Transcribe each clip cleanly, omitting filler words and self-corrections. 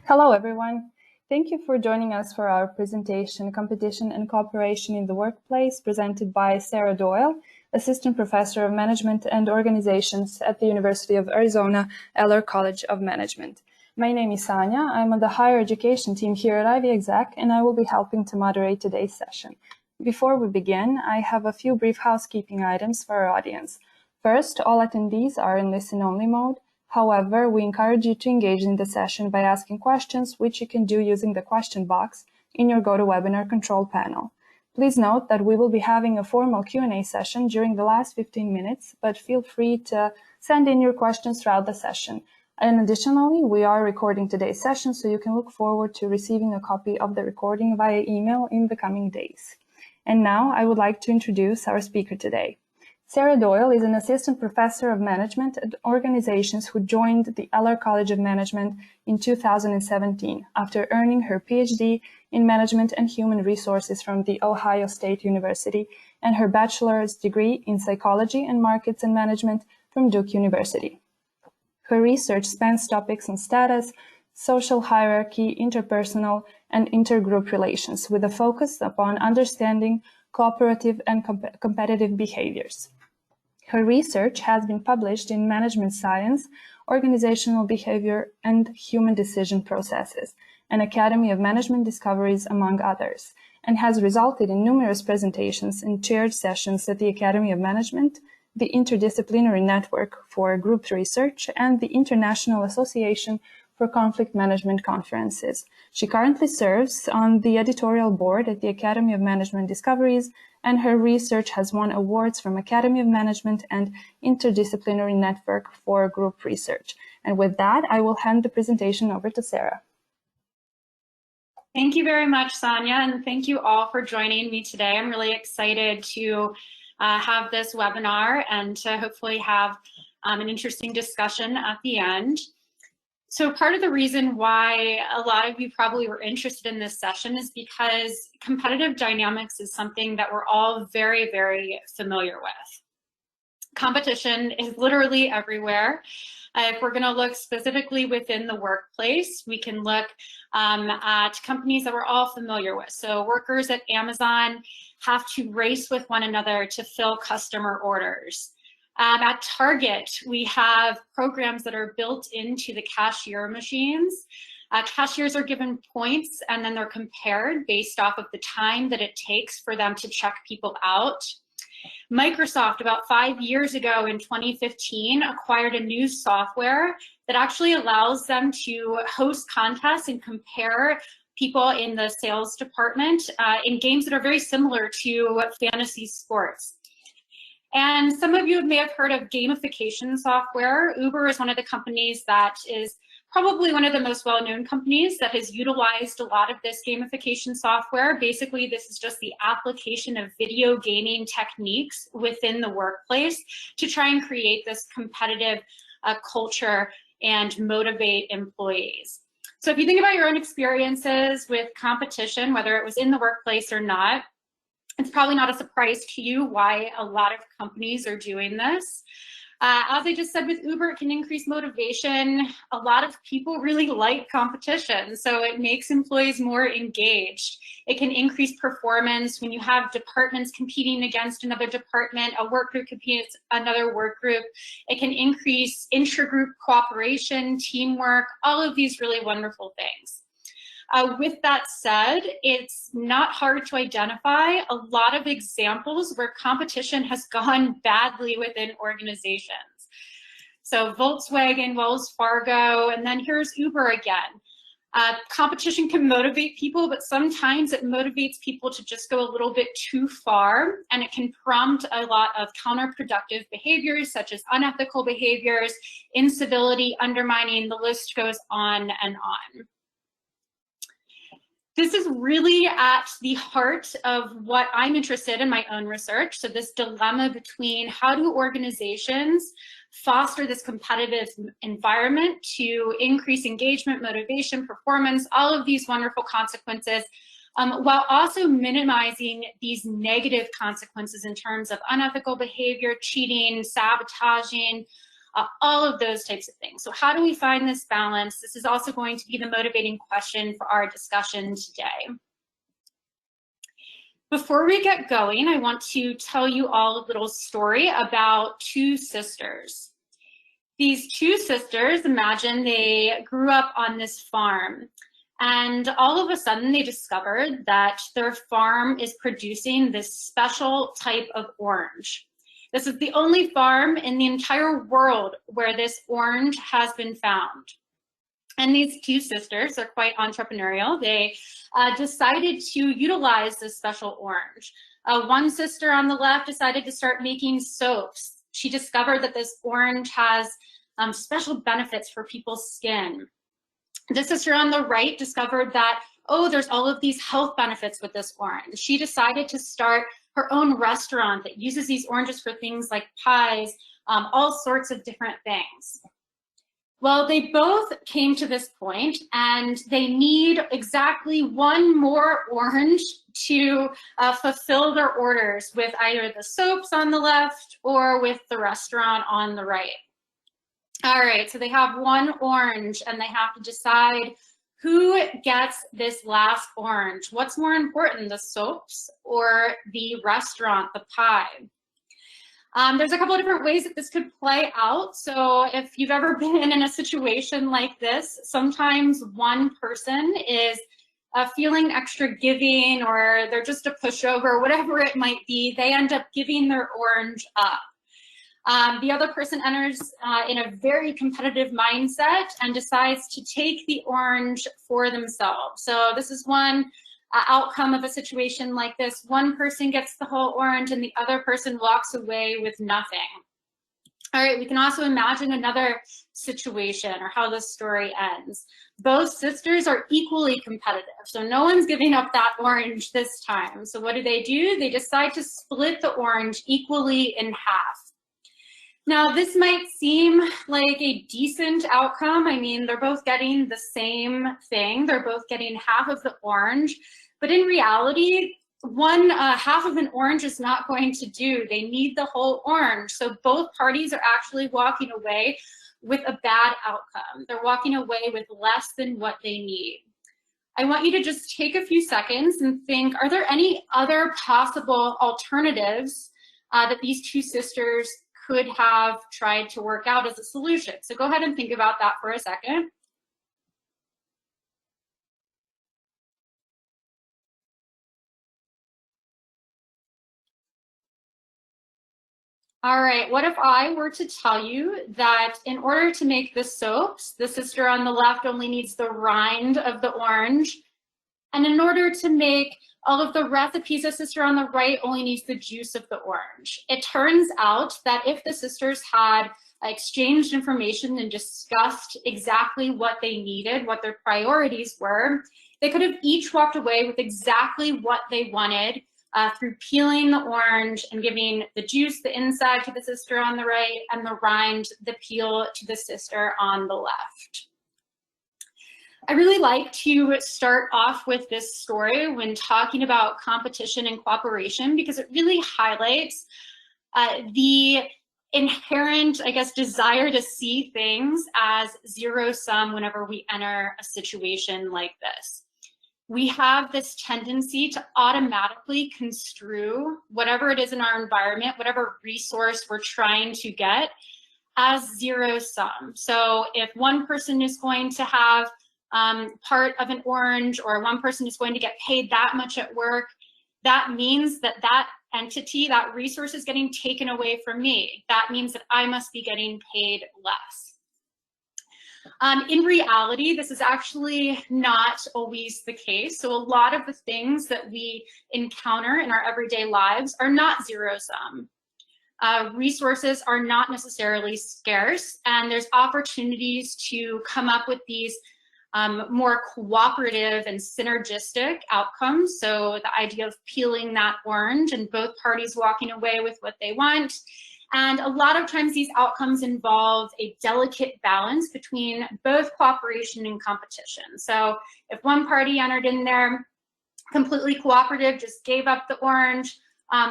Hello, everyone. Thank you for joining us for our presentation, Competition and Cooperation in the Workplace, presented by Sarah Doyle, Assistant Professor of Management and Organizations at the University of Arizona Eller College of Management. My name is Sanya. I'm on the Higher Education team here at Ivy Exec, and I will be helping to moderate today's session. Before we begin, I have a few brief housekeeping items for our audience. First, all attendees are in listen-only mode. However, we encourage you to engage in the session by asking questions, which you can do using the question box in your GoToWebinar control panel. Please note that we will be having a formal Q&A session during the last 15 minutes, but feel free to send in your questions throughout the session. And additionally, we are recording today's session, so you can look forward to receiving a copy of the recording via email in the coming days. And now I would like to introduce our speaker today. Sarah Doyle is an assistant professor of management at organizations who joined the Eller College of Management in 2017 after earning her PhD in management and human resources from the Ohio State University and her bachelor's degree in psychology and markets and management from Duke University. Her research spans topics on status, social hierarchy, interpersonal, and intergroup relations, with a focus upon understanding cooperative and competitive behaviors. Her research has been published in Management Science, Organizational Behavior, and Human Decision Processes, an Academy of Management Discoveries, among others, and has resulted in numerous presentations and chaired sessions at the Academy of Management, the Interdisciplinary Network for Group Research, and the International Association for Conflict Management Conferences. She currently serves on the editorial board at the Academy of Management Discoveries, and her research has won awards from Academy of Management and Interdisciplinary Network for Group Research. And with that, I will hand the presentation over to Sarah. Thank you very much, Sanya, and thank you all for joining me today. I'm really excited to have this webinar and to hopefully have an interesting discussion at the end. So part of the reason why a lot of you probably were interested in this session is because competitive dynamics is something that we're all very, very familiar with. Competition is literally everywhere. If we're going to look specifically within the workplace, we can look at companies that we're all familiar with. So workers at Amazon have to race with one another to fill customer orders. At Target, we have programs that are built into the cashier machines. Cashiers are given points and then they're compared based off of the time that it takes for them to check people out. Microsoft, about 5 years ago in 2015, acquired a new software that actually allows them to host contests and compare people in the sales department in games that are very similar to fantasy sports. And some of you may have heard of gamification software. Uber is one of the companies that is probably one of the most well-known companies that has utilized a lot of this gamification software. Basically, this is just the application of video gaming techniques within the workplace to try and create this competitive culture and motivate employees. So if you think about your own experiences with competition, whether it was in the workplace or not, it's probably not a surprise to you why a lot of companies are doing this. As I just said with Uber, it can increase motivation. A lot of people really like competition, so it makes employees more engaged. It can increase performance when you have departments competing against another department, a work group competing against another work group. It can increase intragroup cooperation, teamwork, all of these really wonderful things. With that said, it's not hard to identify a lot of examples where competition has gone badly within organizations. So Volkswagen, Wells Fargo, and then here's Uber again. Competition can motivate people, but sometimes it motivates people to just go a little bit too far, and it can prompt a lot of counterproductive behaviors such as unethical behaviors, incivility, undermining, the list goes on and on. This is really at the heart of what I'm interested in my own research. So this dilemma between how do organizations foster this competitive environment to increase engagement, motivation, performance, all of these wonderful consequences, while also minimizing these negative consequences in terms of unethical behavior, cheating, sabotaging, all of those types of things. So how do we find this balance? This is also going to be the motivating question for our discussion today. Before we get going, I want to tell you all a little story about two sisters. These two sisters, imagine they grew up on this farm, and all of a sudden they discovered that their farm is producing this special type of orange. This is the only farm in the entire world where this orange has been found. And these two sisters are quite entrepreneurial. They decided to utilize this special orange. One sister on the left decided to start making soaps. She discovered that this orange has special benefits for people's skin. The sister on the right discovered that, oh, there's all of these health benefits with this orange. She decided to start her own restaurant that uses these oranges for things like pies, all sorts of different things. Well, they both came to this point and they need exactly one more orange to fulfill their orders with either the soaps on the left or with the restaurant on the right. All right, so they have one orange and they have to decide who gets this last orange. What's more important, the soaps or the restaurant, the pie? There's a couple of different ways that this could play out. So if you've ever been in a situation like this, sometimes one person is feeling extra giving, or they're just a pushover, whatever it might be, they end up giving their orange up. The other person enters in a very competitive mindset and decides to take the orange for themselves. So this is one outcome of a situation like this. One person gets the whole orange and the other person walks away with nothing. All right, we can also imagine another situation or how this story ends. Both sisters are equally competitive, so no one's giving up that orange this time. So what do? They decide to split the orange equally in half. Now, this might seem like a decent outcome. I mean, they're both getting the same thing. They're both getting half of the orange. But in reality, half of an orange is not going to do. They need the whole orange. So both parties are actually walking away with a bad outcome. They're walking away with less than what they need. I want you to just take a few seconds and think, are there any other possible alternatives that these two sisters could have tried to work out as a solution? So go ahead and think about that for a second. All right, what if I were to tell you that in order to make the soaps, the sister on the left only needs the rind of the orange, and in order to make all of the recipes, the sister on the right only needs the juice of the orange? It turns out that if the sisters had exchanged information and discussed exactly what they needed, what their priorities were, they could have each walked away with exactly what they wanted through peeling the orange and giving the juice, the inside, to the sister on the right, and the rind, the peel, to the sister on the left. I really like to start off with this story when talking about competition and cooperation, because it really highlights the inherent, I guess, desire to see things as zero sum whenever we enter a situation like this. We have this tendency to automatically construe whatever it is in our environment, whatever resource we're trying to get, as zero sum. So if one person is going to have part of an orange, or one person is going to get paid that much at work, that means that that entity, that resource, is getting taken away from me. That means that I must be getting paid less. In reality, this is actually not always the case. So a lot of the things that we encounter in our everyday lives are not zero sum. Resources are not necessarily scarce, and there's opportunities to come up with these more cooperative and synergistic outcomes. So the idea of peeling that orange and both parties walking away with what they want. And a lot of times these outcomes involve a delicate balance between both cooperation and competition. So if one party entered in there completely cooperative, just gave up the orange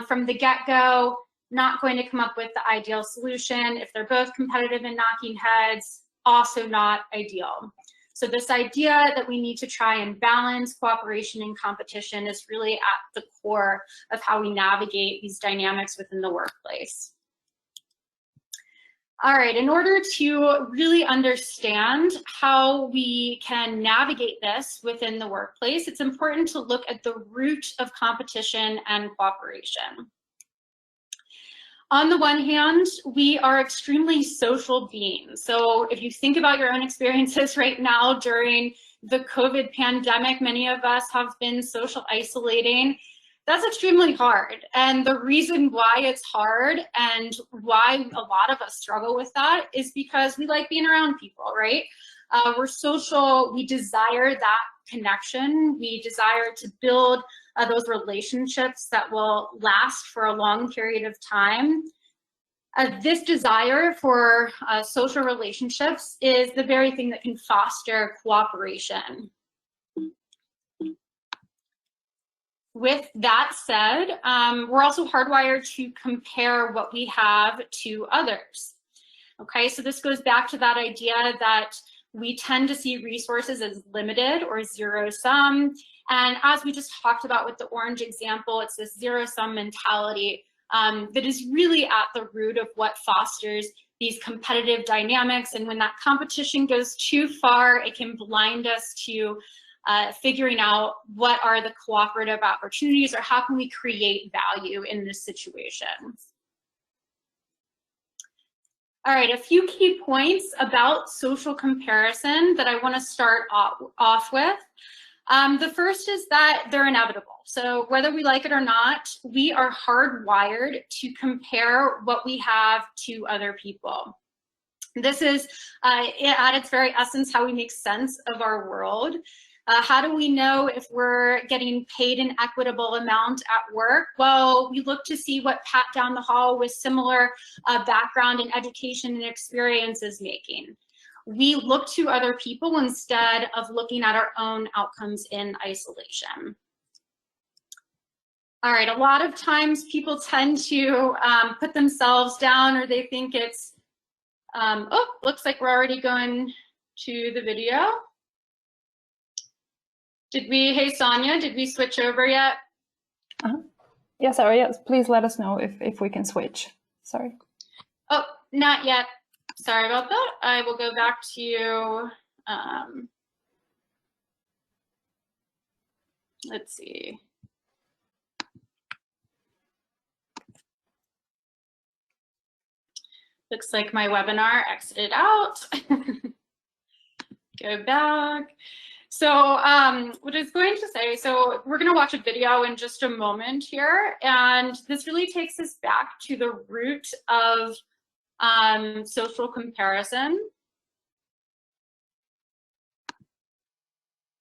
from the get-go, not going to come up with the ideal solution. If they're both competitive and knocking heads, also not ideal. So this idea that we need to try and balance cooperation and competition is really at the core of how we navigate these dynamics within the workplace. All right, in order to really understand how we can navigate this within the workplace, it's important to look at the root of competition and cooperation. On the one hand, we are extremely social beings. So if you think about your own experiences right now during the COVID pandemic, many of us have been social isolating. That's extremely hard. And the reason why it's hard and why a lot of us struggle with that is because we like being around people, right? We're social, we desire that connection. We desire to build those relationships that will last for a long period of time. This desire for social relationships is the very thing that can foster cooperation. With that said, we're also hardwired to compare what we have to others. Okay, so this goes back to that idea that we tend to see resources as limited or zero sum. And as we just talked about with the orange example, it's this zero sum mentality that is really at the root of what fosters these competitive dynamics. And when that competition goes too far, it can blind us to figuring out what are the cooperative opportunities or how can we create value in this situation. All right, a few key points about social comparison that I want to start off with. The first is that they're inevitable. So whether we like it or not, we are hardwired to compare what we have to other people. This is, at its very essence, how we make sense of our world. How do we know if we're getting paid an equitable amount at work? Well, we look to see what Pat down the hall with similar background and education and experience is making. We look to other people instead of looking at our own outcomes in isolation. All right, a lot of times people tend to put themselves down, or they think it's, oh, looks like we're already going to the video. Did we, hey Sonia, did we switch over yet? Yes, Sarah, yes, please let us know if we can switch. Sorry. Oh, not yet. Sorry about that. I will go back to, let's see. Looks like my webinar exited out. Go back. So what I was going to say, so we're going to watch a video in just a moment here, and this really takes us back to the root of social comparison.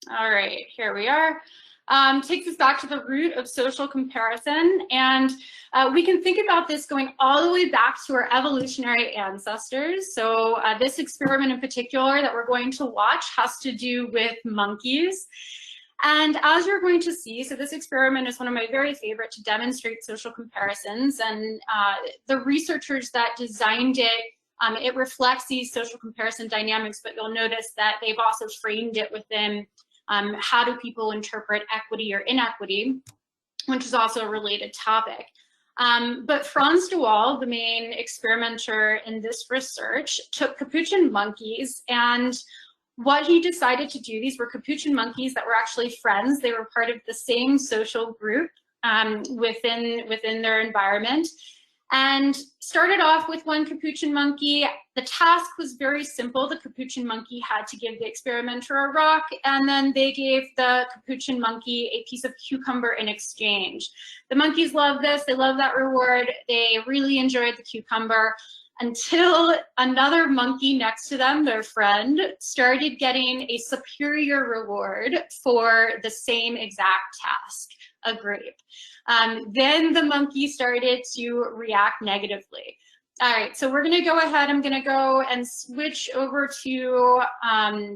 All right, here we are. Takes us back to the root of social comparison, and we can think about this going all the way back to our evolutionary ancestors. So this experiment in particular that we're going to watch has to do with monkeys. And as you're going to see, so this experiment is one of my very favorite to demonstrate social comparisons, and the researchers that designed it, it reflects these social comparison dynamics, but you'll notice that they've also framed it within how do people interpret equity or inequity, which is also a related topic. But Franz de Waal, the main experimenter in this research, took capuchin monkeys, and what he decided to do, these were capuchin monkeys that were actually friends. They were part of the same social group within their environment. And started off with one capuchin monkey. The task was very simple. The capuchin monkey had to give the experimenter a rock, and then they gave the capuchin monkey a piece of cucumber in exchange. The monkeys loved this. They loved that reward. They really enjoyed the cucumber until another monkey next to them, their friend, started getting a superior reward for the same exact task, a grape. Then the monkey started to react negatively. All right, so we're going to go ahead. I'm going to go and switch over to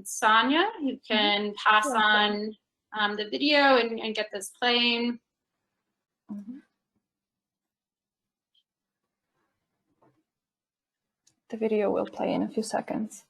Sonia, who can pass on the video and get this playing. The video will play in a few seconds.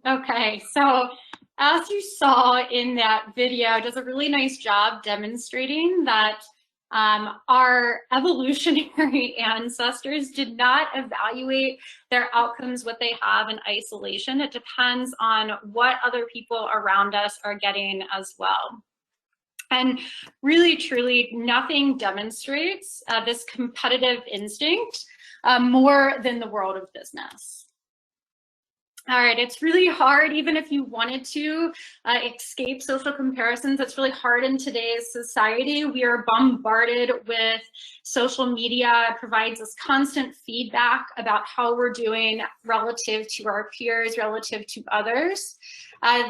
Okay, so as you saw in that video, it does a really nice job demonstrating that our evolutionary ancestors did not evaluate their outcomes, what they have in isolation. It depends on what other people around us are getting as well. And really, truly, nothing demonstrates this competitive instinct more than the world of business. All right, it's really hard, even if you wanted to escape social comparisons, it's really hard in today's society. We are bombarded with social media. It provides us constant feedback about how we're doing relative to our peers, relative to others.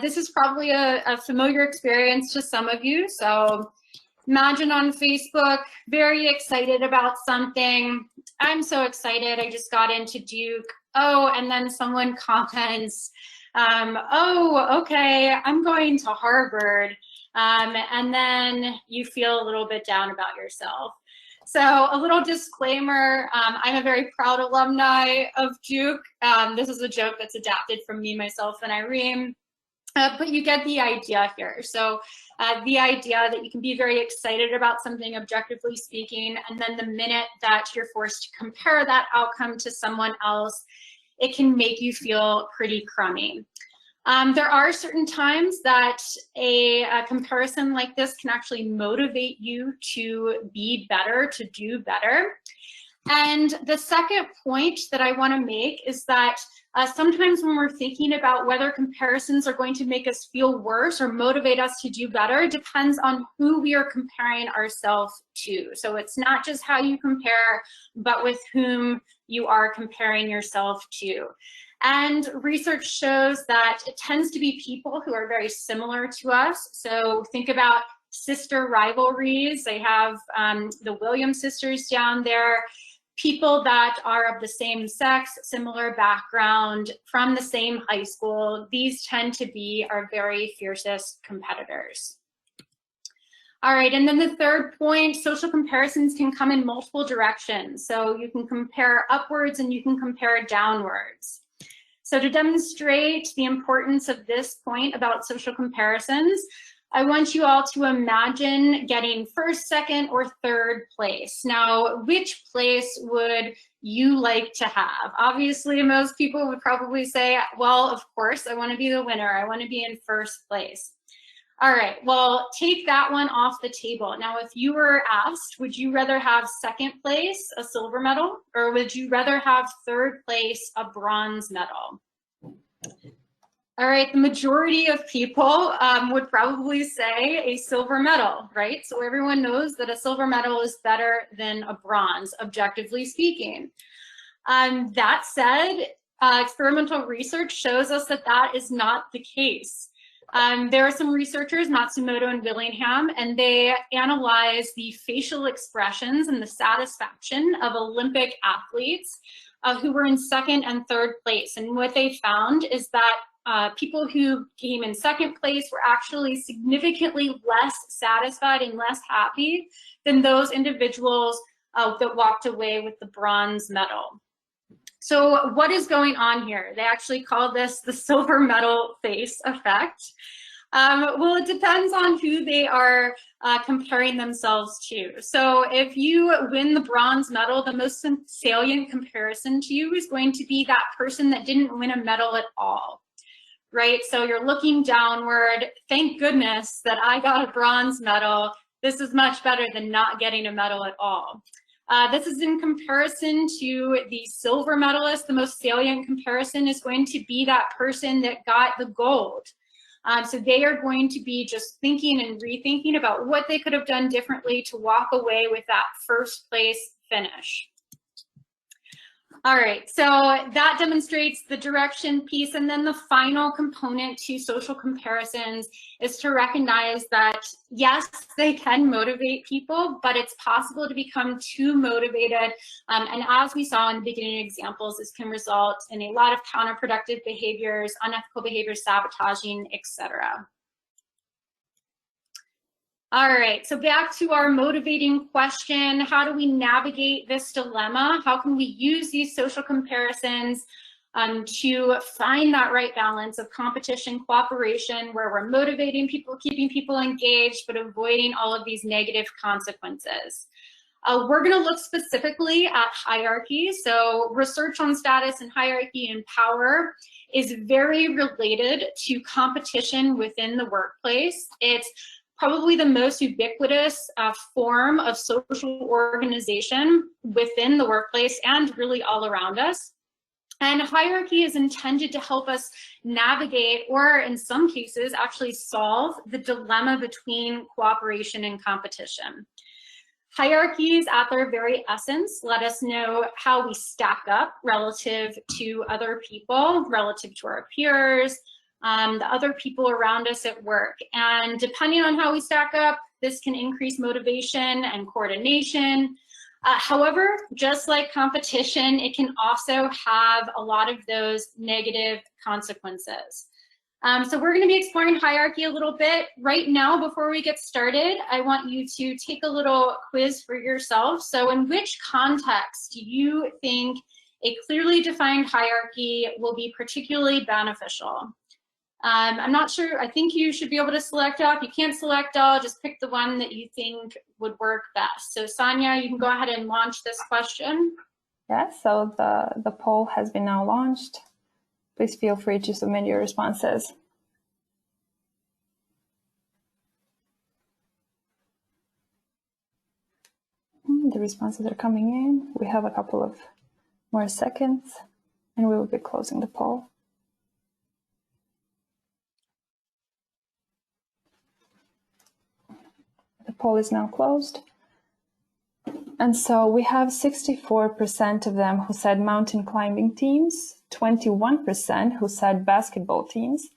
This is probably a familiar experience to some of you. So imagine on Facebook, very excited about something. I'm so excited, I just got into Duke. Oh, and then someone comments, oh, okay, I'm going to Harvard. And then you feel a little bit down about yourself. So a little disclaimer, I'm a very proud alumni of Duke. This is a joke that's adapted from me, myself, and Irene. But you get the idea here. So the idea that you can be very excited about something objectively speaking, and then the minute that you're forced to compare that outcome to someone else, it can make you feel pretty crummy. There are certain times that a comparison like this can actually motivate you to be better, to do better. And the second point that I want to make is that sometimes when we're thinking about whether comparisons are going to make us feel worse or motivate us to do better, it depends on who we are comparing ourselves to. So it's not just how you compare, but with whom you are comparing yourself to. And research shows that it tends to be people who are very similar to us. So think about sister rivalries. They have the Williams sisters down there. People that are of the same sex, similar background, from the same high school. These tend to be our very fiercest competitors. All right, and then the third point, social comparisons can come in multiple directions. So you can compare upwards and you can compare downwards. So to demonstrate the importance of this point about social comparisons, I want you all to imagine getting first, second, or third place. Now, which place would you like to have? Obviously, most people would probably say, well, of course, I want to be the winner. I want to be in first place. All right, well, take that one off the table. Now, if you were asked, would you rather have second place, a silver medal, or would you rather have third place, a bronze medal? All right, the majority of people would probably say a silver medal, right? So everyone knows that a silver medal is better than a bronze, objectively speaking. That said, experimental research shows us that that is not the case. There are some researchers, Matsumoto and Willingham, and they analyze the facial expressions and the satisfaction of Olympic athletes who were in second and third place. And what they found is that people who came in second place were actually significantly less satisfied and less happy than those individuals that walked away with the bronze medal. So what is going on here? They actually call this the silver medal face effect. Well, it depends on who they are comparing themselves to. So if you win the bronze medal, the most salient comparison to you is going to be that person that didn't win a medal at all, right? So you're looking downward. Thank goodness that I got a bronze medal. This is much better than not getting a medal at all. This is in comparison to the silver medalist. The most salient comparison is going to be that person that got the gold. So they are going to be just thinking and rethinking about what they could have done differently to walk away with that first place finish. All right, so that demonstrates the direction piece. And then the final component to social comparisons is to recognize that, yes, they can motivate people, but it's possible to become too motivated. And as we saw in the beginning examples, this can result in a lot of counterproductive behaviors, unethical behaviors, sabotaging, etc. All right, so back to our motivating question. How do we navigate this dilemma? How can we use these social comparisons to find that right balance of competition, cooperation, where we're motivating people, keeping people engaged, but avoiding all of these negative consequences? We're going to look specifically at hierarchy. So research on status and hierarchy and power is very related to competition within the workplace. It's probably the most ubiquitous form of social organization within the workplace and really all around us. And hierarchy is intended to help us navigate, or in some cases, actually solve the dilemma between cooperation and competition. Hierarchies at their very essence let us know how we stack up relative to other people, relative to our peers, the other people around us at work. And depending on how we stack up, this can increase motivation and coordination. However, just like competition, it can also have a lot of those negative consequences. So we're going to be exploring hierarchy a little bit. Right now, before we get started, I want you to take a little quiz for yourself. So in which context do you think a clearly defined hierarchy will be particularly beneficial? I'm not sure. I think you should be able to select all. If you can't select all, just pick the one that you think would work best. So Sonia, you can go ahead and launch this question. Yes, so the poll has been now launched. Please feel free to submit your responses. The responses are coming in. We have a couple of more seconds, and we will be closing the poll. The poll is now closed. And so we have 64% of them who said mountain climbing teams, 21% who said basketball teams,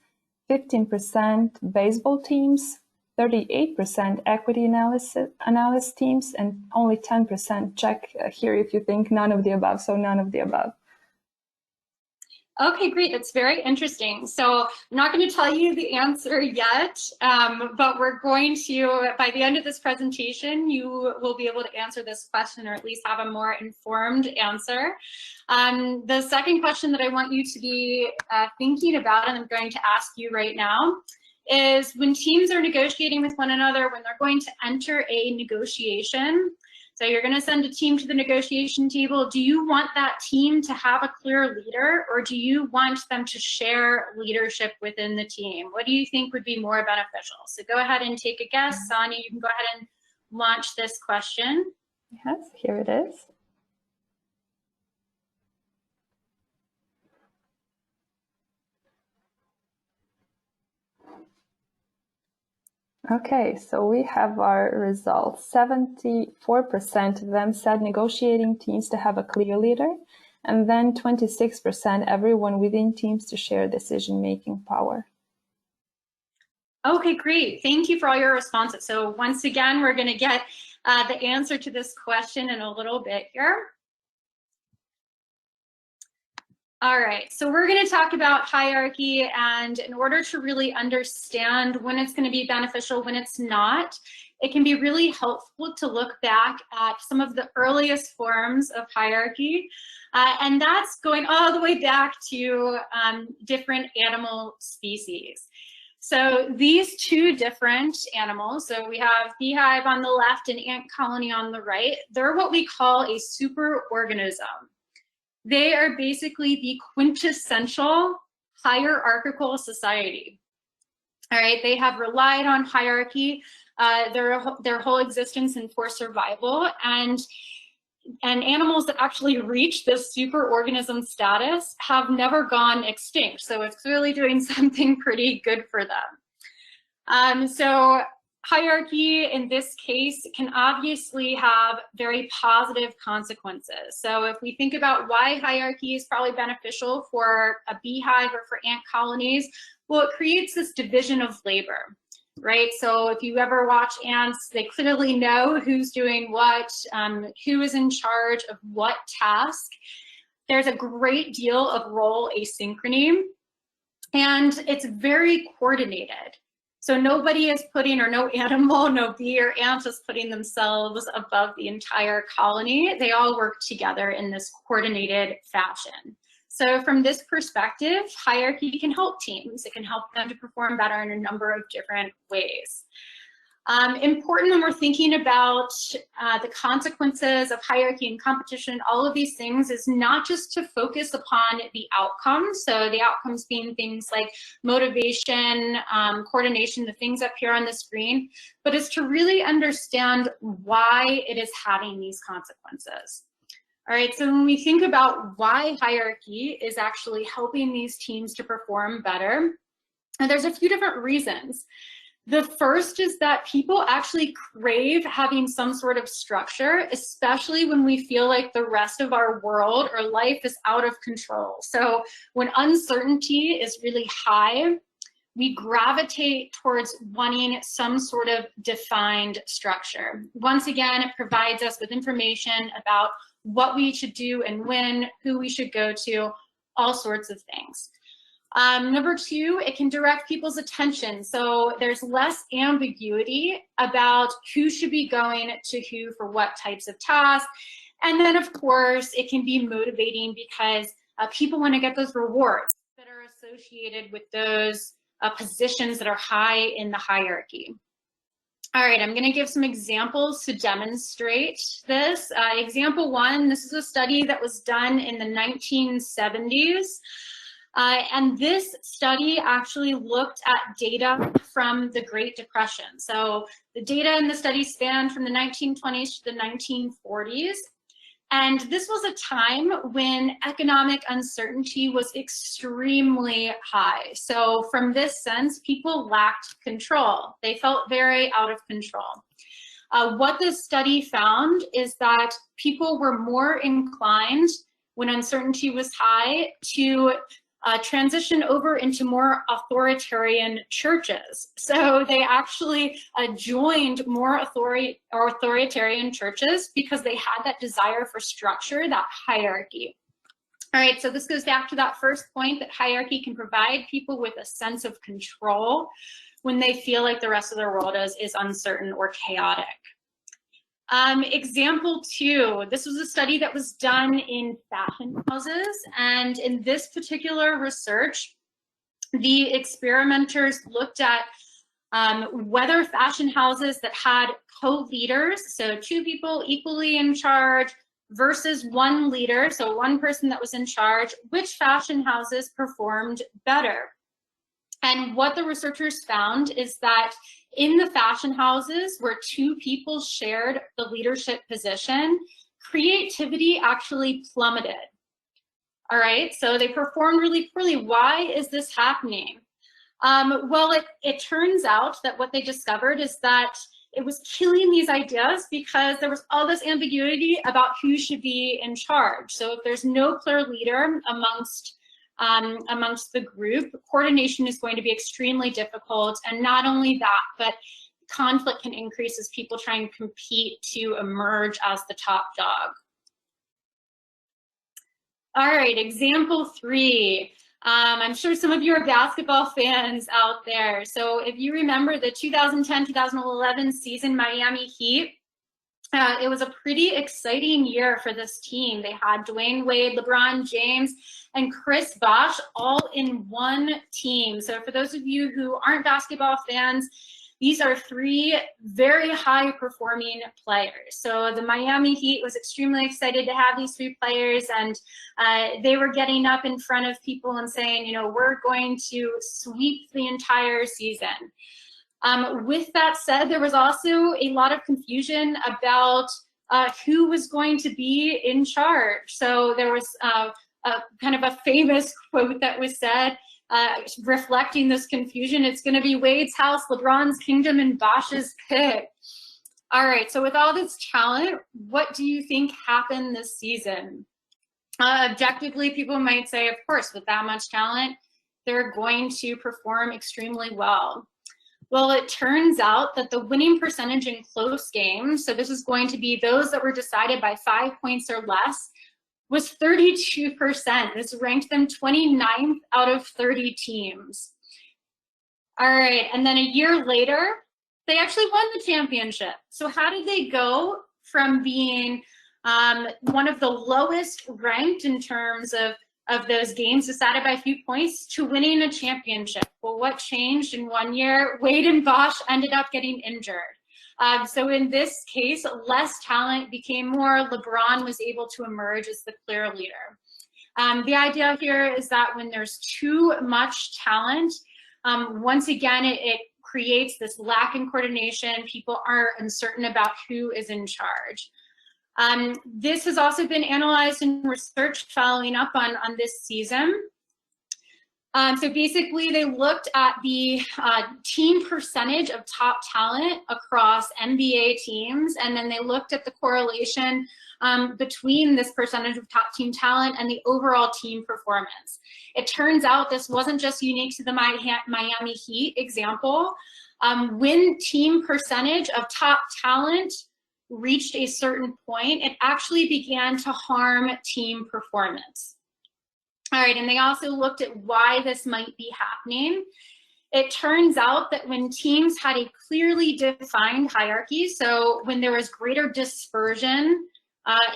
15% baseball teams, 38% equity analysis teams, and only 10% check here if you think none of the above, so none of the above. Okay, great. That's very interesting. So I'm not going to tell you the answer yet, but we're going to, by the end of this presentation, you will be able to answer this question, or at least have a more informed answer. The second question that I want you to be thinking about, and I'm going to ask you right now, is when teams are negotiating with one another, when they're going to enter a negotiation, so you're going to send a team to the negotiation table. Do you want that team to have a clear leader, or do you want them to share leadership within the team? What do you think would be more beneficial? So go ahead and take a guess. Sonia, you can go ahead and launch this question. Yes, here it is. Okay, so we have our results. 74% of them said negotiating teams to have a clear leader, and then 26% everyone within teams to share decision-making power. Okay, great. Thank you for all your responses. So once again, we're going to get the answer to this question in a little bit here. All right, so we're going to talk about hierarchy, and in order to really understand when it's going to be beneficial, when it's not, it can be really helpful to look back at some of the earliest forms of hierarchy, and that's going all the way back to different animal species. So these two different animals, so we have beehive on the left and ant colony on the right, they're what we call a superorganism. They are basically the quintessential hierarchical society. All right, they have relied on hierarchy their whole existence and for survival, and animals that actually reach this superorganism status have never gone extinct. So it's clearly doing something pretty good for them. So hierarchy in this case can obviously have very positive consequences. So if we think about why hierarchy is probably beneficial for a beehive or for ant colonies, well, it creates this division of labor, right? So if you ever watch ants, they clearly know who's doing what, who is in charge of what task. There's a great deal of role asynchrony, and it's very coordinated. So nobody is putting, or no animal, no bee or ant is putting themselves above the entire colony. They all work together in this coordinated fashion. So from this perspective, hierarchy can help teams. It can help them to perform better in a number of different ways. Important when we're thinking about the consequences of hierarchy and competition, all of these things, is not just to focus upon the outcomes. So the outcomes being things like motivation, coordination, the things up here on the screen, but is to really understand why it is having these consequences. All right, so when we think about why hierarchy is actually helping these teams to perform better, and there's a few different reasons. The first is that people actually crave having some sort of structure, especially when we feel like the rest of our world or life is out of control. So when uncertainty is really high, we gravitate towards wanting some sort of defined structure. Once again, it provides us with information about what we should do and when, who we should go to, all sorts of things. Number two, it can direct people's attention. So there's less ambiguity about who should be going to who for what types of tasks. And then of course, it can be motivating because people want to get those rewards that are associated with those positions that are high in the hierarchy. All right, I'm going to give some examples to demonstrate this. Example one, this is a study that was done in the 1970s. And this study actually looked at data from the Great Depression. So the data in the study spanned from the 1920s to the 1940s. And this was a time when economic uncertainty was extremely high. So from this sense, people lacked control. They felt very out of control. What this study found is that people were more inclined when uncertainty was high, to transition over into more authoritarian churches. So they actually joined more authoritarian churches because they had that desire for structure, that hierarchy. All right, so this goes back to that first point, that hierarchy can provide people with a sense of control when they feel like the rest of their world is uncertain or chaotic. Example 2, this was a study that was done in fashion houses, and in this particular research, the experimenters looked at whether fashion houses that had co-leaders, so 2 people equally in charge versus 1 leader, so 1 person that was in charge, which fashion houses performed better. And what the researchers found is that in the fashion houses where 2 people shared the leadership position, creativity actually plummeted. All right, so they performed really poorly. Why is this happening? Well, it turns out that what they discovered is that it was killing these ideas because there was all this ambiguity about who should be in charge. So if there's no clear leader amongst the group, coordination is going to be extremely difficult. And not only that, but conflict can increase as people try and compete to emerge as the top dog. All right, example 3. I'm sure some of you are basketball fans out there. So if you remember the 2010-2011 season Miami Heat, it was a pretty exciting year for this team. They had Dwayne Wade, LeBron James, and Chris Bosh all in one team. So for those of you who aren't basketball fans, these are 3 very high performing players. So the Miami Heat was extremely excited to have these 3 players, and they were getting up in front of people and saying, you know, we're going to sweep the entire season. With that said, there was also a lot of confusion about who was going to be in charge. So there was kind of a famous quote that was said, reflecting this confusion: it's going to be Wade's house, LeBron's kingdom, and Bosh's pit. All right, so with all this talent, what do you think happened this season? Objectively, people might say, of course, with that much talent, they're going to perform extremely well. Well, it turns out that the winning percentage in close games, so this is going to be those that were decided by 5 points or less, was 32%. This ranked them 29th out of 30 teams. All right, and then a year later, they actually won the championship. So how did they go from being one of the lowest ranked in terms of those games decided by a few points to winning a championship? Well, what changed in 1 year? Wade and Bosh ended up getting injured. So in this case, less talent became more. LeBron was able to emerge as the clear leader. The idea here is that when there's too much talent, once again, it creates this lack in coordination. People are uncertain about who is in charge. This has also been analyzed in research following up on this season. So basically, they looked at the team percentage of top talent across NBA teams, and then they looked at the correlation between this percentage of top team talent and the overall team performance. It turns out this wasn't just unique to the Miami Heat example. When team percentage of top talent reached a certain point, it actually began to harm team performance. All right, and they also looked at why this might be happening. It turns out that when teams had a clearly defined hierarchy, so when there was greater dispersion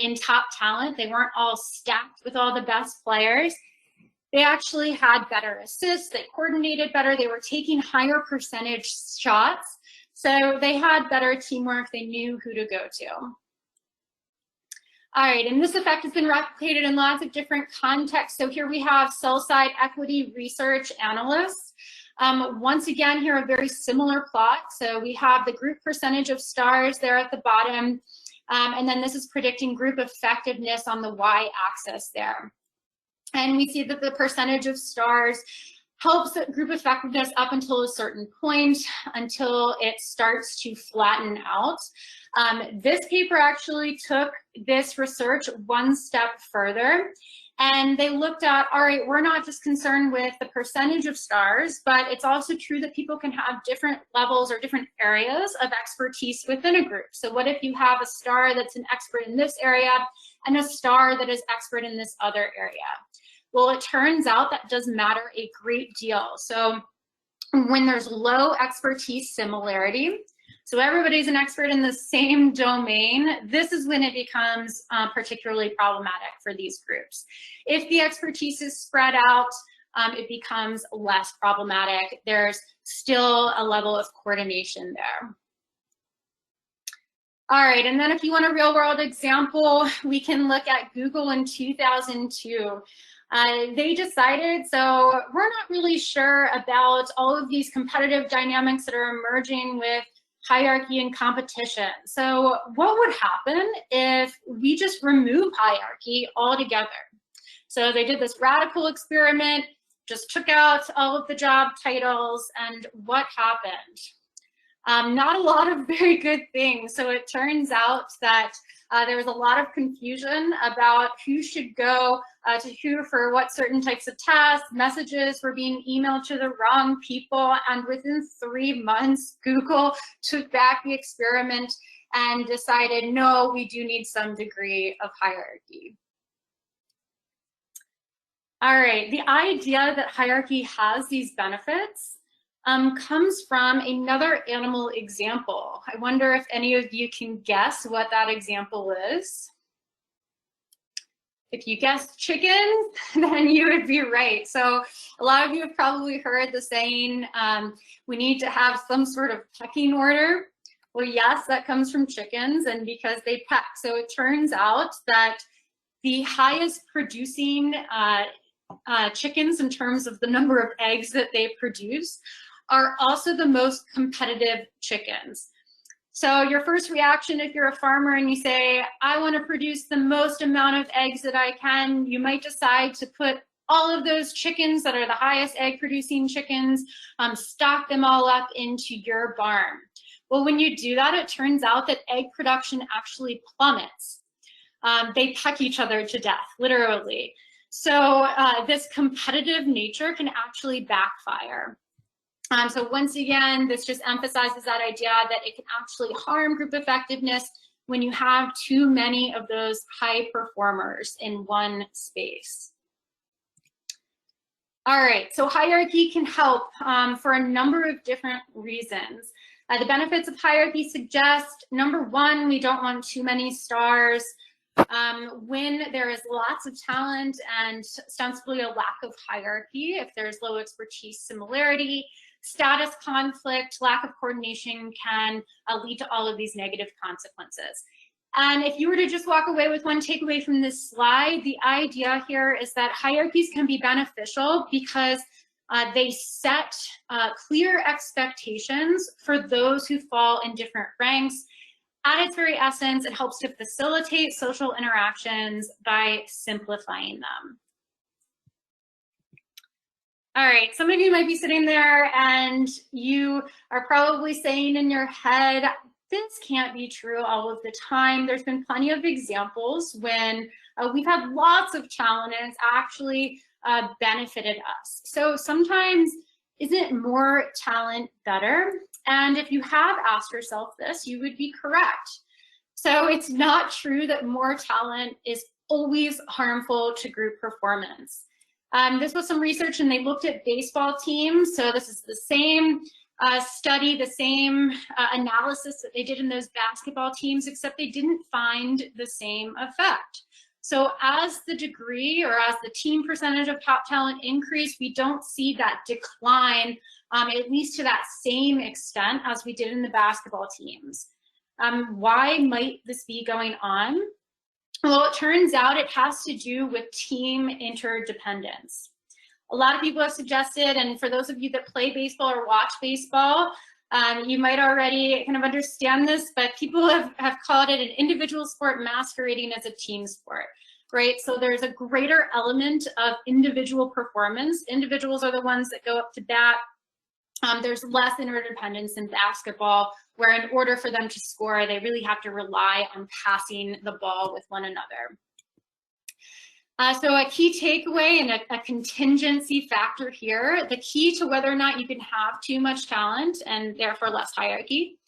in top talent, they weren't all stacked with all the best players, they actually had better assists, they coordinated better, they were taking higher percentage shots, so they had better teamwork, they knew who to go to. All right, and this effect has been replicated in lots of different contexts. So here we have sell-side equity research analysts. Once again, here a very similar plot. So we have the group percentage of stars there at the bottom, and then this is predicting group effectiveness on the y-axis there. And we see that the percentage of stars helps group effectiveness up until a certain point, until it starts to flatten out. This paper actually took this research one step further, and they looked at, all right, we're not just concerned with the percentage of stars, but it's also true that people can have different levels or different areas of expertise within a group. So what if you have a star that's an expert in this area and a star that is expert in this other area? Well, it turns out that does matter a great deal. So when there's low expertise similarity, so everybody's an expert in the same domain, this is when it becomes particularly problematic for these groups. If the expertise is spread out, it becomes less problematic. There's still a level of coordination there. All right, and then if you want a real world example, we can look at Google in 2002. They decided, so we're not really sure about all of these competitive dynamics that are emerging with hierarchy and competition. So what would happen if we just remove hierarchy altogether? So they did this radical experiment, just took out all of the job titles, and what happened? Not a lot of very good things. So it turns out that there was a lot of confusion about who should go to who for what certain types of tasks. Messages were being emailed to the wrong people, and within 3 months, Google took back the experiment and decided, no, we do need some degree of hierarchy. All right, the idea that hierarchy has these benefits comes from another animal example. I wonder if any of you can guess what that example is. If you guessed chickens, then you would be right. So a lot of you have probably heard the saying, we need to have some sort of pecking order. Well, yes, that comes from chickens, and because they peck. So it turns out that the highest producing chickens in terms of the number of eggs that they produce are also the most competitive chickens. So your first reaction if you're a farmer and you say, I want to produce the most amount of eggs that I can, you might decide to put all of those chickens that are the highest egg producing chickens, stock them all up into your barn. Well, when you do that, it turns out that egg production actually plummets. They peck each other to death, literally. So this competitive nature can actually backfire. So once again, this just emphasizes that idea that it can actually harm group effectiveness when you have too many of those high performers in one space. All right, so hierarchy can help for a number of different reasons. The benefits of hierarchy suggest, number one, we don't want too many stars. When there is lots of talent and ostensibly a lack of hierarchy, if there's low expertise similarity, status conflict, lack of coordination can lead to all of these negative consequences. And if you were to just walk away with one takeaway from this slide, the idea here is that hierarchies can be beneficial because they set clear expectations for those who fall in different ranks. At its very essence, it helps to facilitate social interactions by simplifying them. All right, some of you might be sitting there and you are probably saying in your head, this can't be true all of the time. There's been plenty of examples when we've had lots of talent and it's actually benefited us. So sometimes, isn't more talent better? And if you have asked yourself this, you would be correct. So it's not true that more talent is always harmful to group performance. This was some research and they looked at baseball teams. So this is the same study, the same analysis that they did in those basketball teams, except they didn't find the same effect. So as the degree or as the team percentage of top talent increased, we don't see that decline, at least to that same extent as we did in the basketball teams. Why might this be going on? Well, it turns out it has to do with team interdependence. A lot of people have suggested, and for those of you that play baseball or watch baseball, you might already kind of understand this, but people have called it an individual sport masquerading as a team sport. right? So there's a greater element of individual performance. Individuals are the ones that go up to bat. There's less interdependence in basketball, where in order for them to score, they really have to rely on passing the ball with one another. So a key takeaway and a contingency factor here, the key to whether or not you can have too much talent and therefore less hierarchy,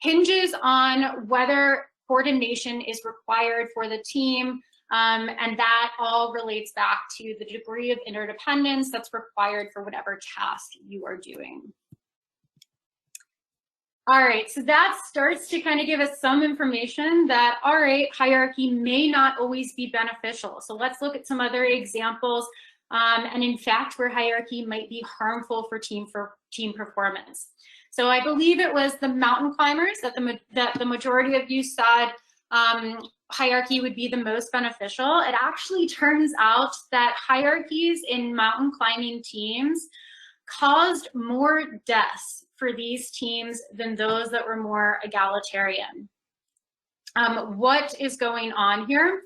hinges on whether coordination is required for the team, and that all relates back to the degree of interdependence that's required for whatever task you are doing. All right, so that starts to kind of give us some information that, all right, hierarchy may not always be beneficial. So let's look at some other examples, and in fact, where hierarchy might be harmful for team performance. So I believe it was the mountain climbers that the majority of you said hierarchy would be the most beneficial. It actually turns out that hierarchies in mountain climbing teams caused more deaths for these teams than those that were more egalitarian. What is going on here?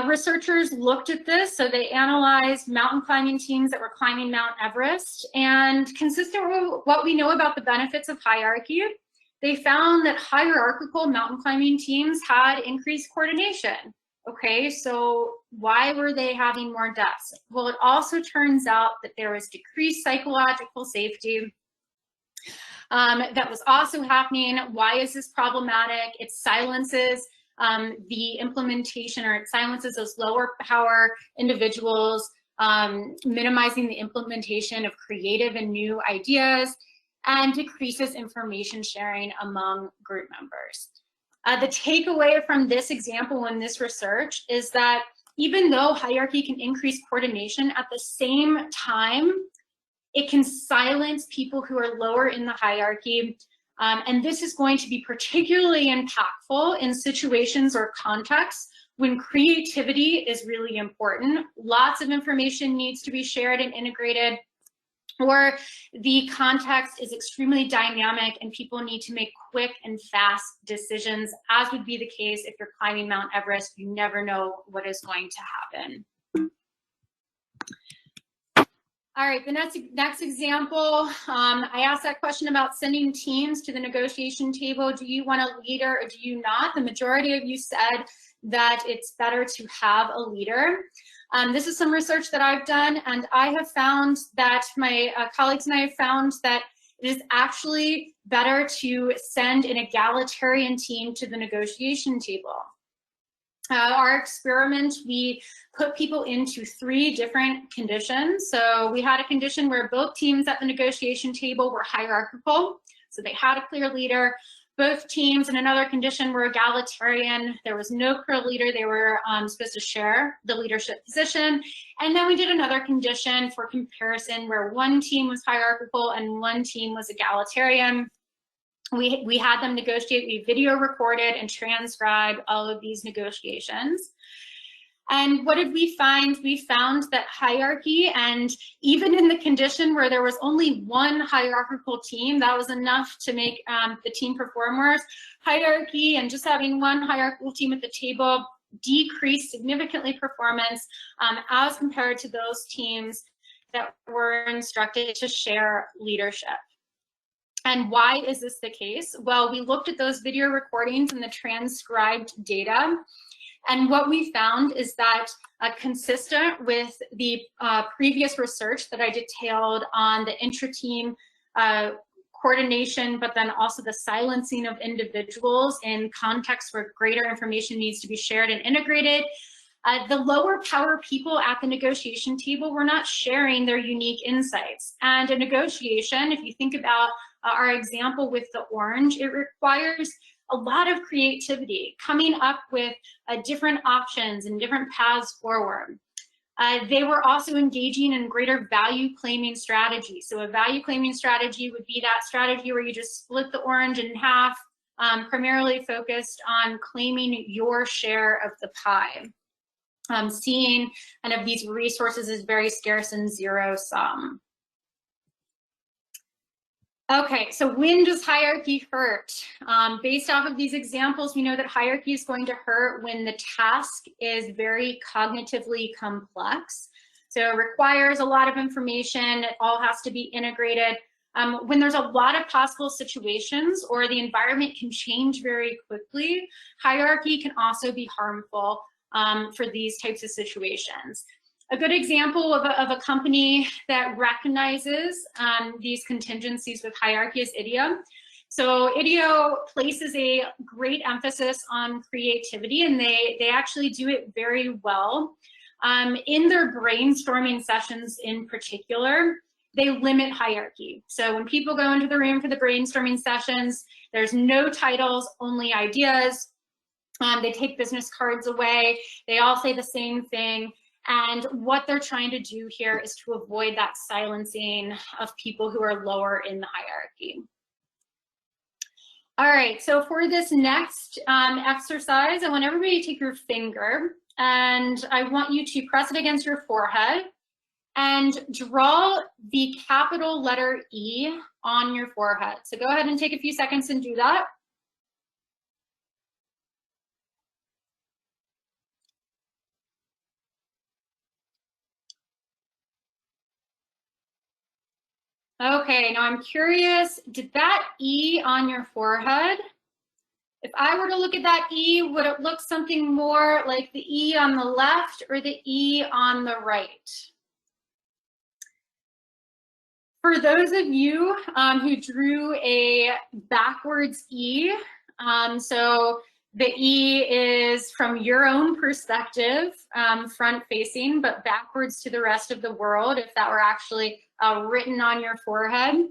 Researchers looked at this, so they analyzed mountain climbing teams that were climbing Mount Everest, and consistent with what we know about the benefits of hierarchy, they found that hierarchical mountain climbing teams had increased coordination. Okay, so why were they having more deaths? Well, it also turns out that there was decreased psychological safety that was also happening. Why is this problematic? It silences the implementation, or it silences those lower power individuals, minimizing the implementation of creative and new ideas, and decreases information sharing among group members. The takeaway from this example in this research is that even though hierarchy can increase coordination, at the same time, it can silence people who are lower in the hierarchy. And this is going to be particularly impactful in situations or contexts when creativity is really important. Lots of information needs to be shared and integrated, or the context is extremely dynamic and people need to make quick and fast decisions, as would be the case if you're climbing Mount Everest. You never know what is going to happen. All right, the next example, I asked that question about sending teams to the negotiation table. Do you want a leader or do you not? The majority of you said that it's better to have a leader. This is some research that I've done, and I have found that my colleagues and I have found that it is actually better to send an egalitarian team to the negotiation table. Our experiment, we put people into 3 different conditions. So we had a condition where both teams at the negotiation table were hierarchical, so they had a clear leader. Both teams in another condition were egalitarian. There was no clear leader. They were supposed to share the leadership position. And then we did another condition for comparison where one team was hierarchical and one team was egalitarian. We had them negotiate. We video recorded and transcribed all of these negotiations. And what did we find? We found that hierarchy, and even in the condition where there was only one hierarchical team, that was enough to make the team perform worse. Hierarchy and just having one hierarchical team at the table decreased significantly performance as compared to those teams that were instructed to share leadership. And why is this the case? Well, we looked at those video recordings and the transcribed data. And what we found is that consistent with the previous research that I detailed on the intra-team coordination, but then also the silencing of individuals in contexts where greater information needs to be shared and integrated, the lower power people at the negotiation table were not sharing their unique insights. And a negotiation, if you think about our example with the orange, it requires a lot of creativity, coming up with different options and different paths forward. They were also engaging in greater value claiming strategy. So a value claiming strategy would be that strategy where you just split the orange in half, primarily focused on claiming your share of the pie. Seeing kind of these resources as very scarce and zero sum. Okay, so when does hierarchy hurt? Based off of these examples, we know that hierarchy is going to hurt when the task is very cognitively complex. So it requires a lot of information. It all has to be integrated. When there's a lot of possible situations or the environment can change very quickly, hierarchy can also be harmful for these types of situations. A good example of a company that recognizes these contingencies with hierarchy is IDEO. So IDEO places a great emphasis on creativity, and they actually do it very well. In their brainstorming sessions in particular, they limit hierarchy. So when people go into the room for the brainstorming sessions, there's no titles, only ideas. They take business cards away. They all say the same thing. And what they're trying to do here is to avoid that silencing of people who are lower in the hierarchy. All right, so for this next exercise, I want everybody to take your finger and I want you to press it against your forehead and draw the capital letter E on your forehead. So go ahead and take a few seconds and do that. Okay, now I'm curious, did that E on your forehead, if I were to look at that E, would it look something more like the E on the left or the E on the right? For those of you who drew a backwards E, so the E is from your own perspective, front facing, but backwards to the rest of the world, if that were actually written on your forehead.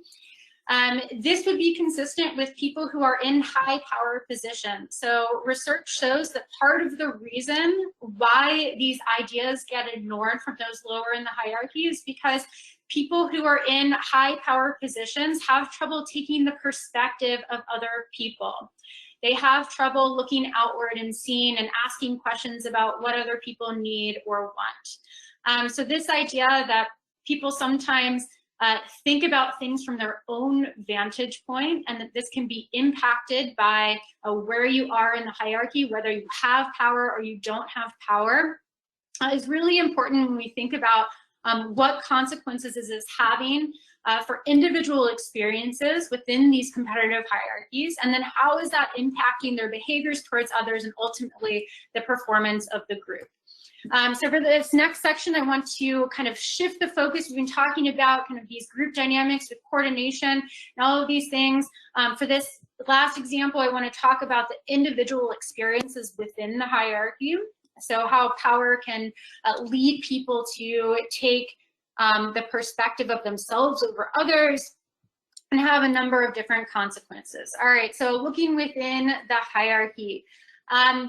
This would be consistent with people who are in high power positions. So research shows that part of the reason why these ideas get ignored from those lower in the hierarchy is because people who are in high power positions have trouble taking the perspective of other people. They have trouble looking outward and seeing and asking questions about what other people need or want. So this idea that people sometimes think about things from their own vantage point, and that this can be impacted by where you are in the hierarchy, whether you have power or you don't have power, is really important when we think about what consequences is this having for individual experiences within these competitive hierarchies, and then how is that impacting their behaviors towards others and ultimately the performance of the group. So for this next section, I want to kind of shift the focus. We've been talking about kind of these group dynamics with coordination and all of these things. For this last example, I want to talk about the individual experiences within the hierarchy. So how power can lead people to take the perspective of themselves over others and have a number of different consequences. All right, so looking within the hierarchy.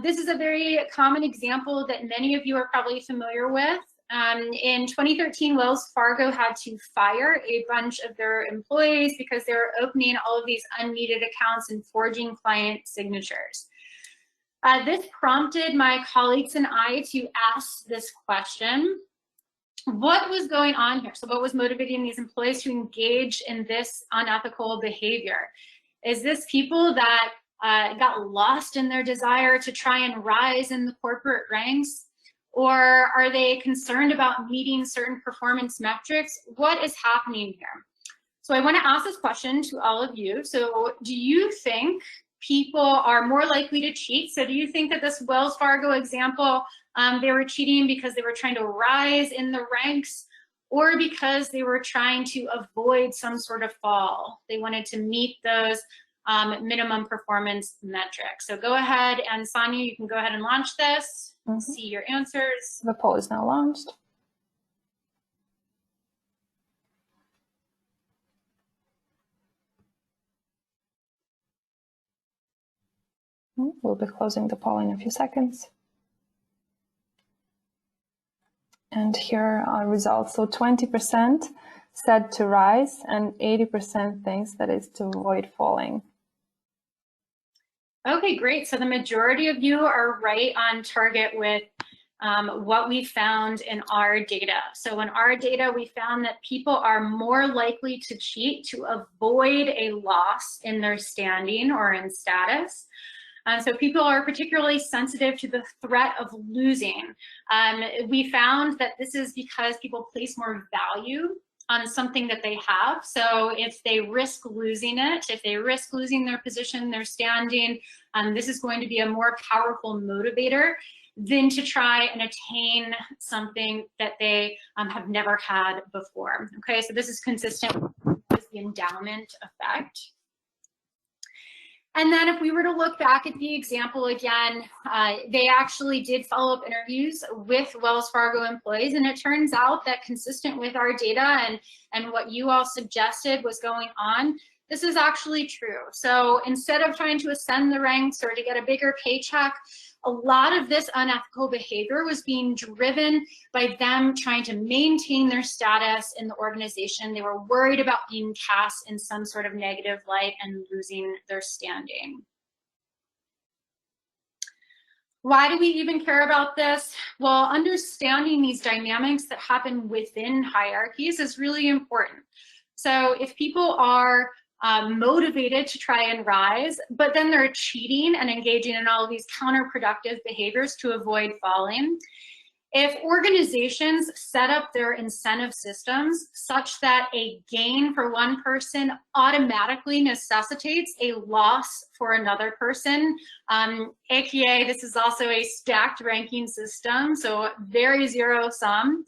This is a very common example that many of you are probably familiar with. In 2013, Wells Fargo had to fire a bunch of their employees because they were opening all of these unneeded accounts and forging client signatures. This prompted my colleagues and I to ask this question: what was going on here? So what was motivating these employees to engage in this unethical behavior? Is this people that got lost in their desire to try and rise in the corporate ranks? Or are they concerned about meeting certain performance metrics? What is happening here? So I want to ask this question to all of you. So do you think people are more likely to cheat? So do you think that this Wells Fargo example, they were cheating because they were trying to rise in the ranks, or because they were trying to avoid some sort of fall? They wanted to meet those minimum performance metrics. So go ahead, and Sonia, you can go ahead and launch this. See your answers. The poll is now launched. We'll be closing the poll in a few seconds. And here are our results. So 20% said to rise, and 80% thinks that it's to avoid falling. Okay, great. So the majority of you are right on target with what we found in our data. So in our data, we found that people are more likely to cheat to avoid a loss in their standing or in status. So people are particularly sensitive to the threat of losing. We found that this is because people place more value on something that they have. So if they risk losing it, if they risk losing their position, their standing, this is going to be a more powerful motivator than to try and attain something that they have never had before. Okay, so this is consistent with the endowment effect. And then if we were to look back at the example again, they actually did follow-up interviews with Wells Fargo employees, and it turns out that consistent with our data and what you all suggested was going on, this is actually true. So instead of trying to ascend the ranks or to get a bigger paycheck, a lot of this unethical behavior was being driven by them trying to maintain their status in the organization. They were worried about being cast in some sort of negative light and losing their standing. Why do we even care about this? Well, understanding these dynamics that happen within hierarchies is really important. So if people are motivated to try and rise, but then they're cheating and engaging in all of these counterproductive behaviors to avoid falling. If organizations set up their incentive systems such that a gain for one person automatically necessitates a loss for another person, aka this is also a stacked ranking system, so very zero sum,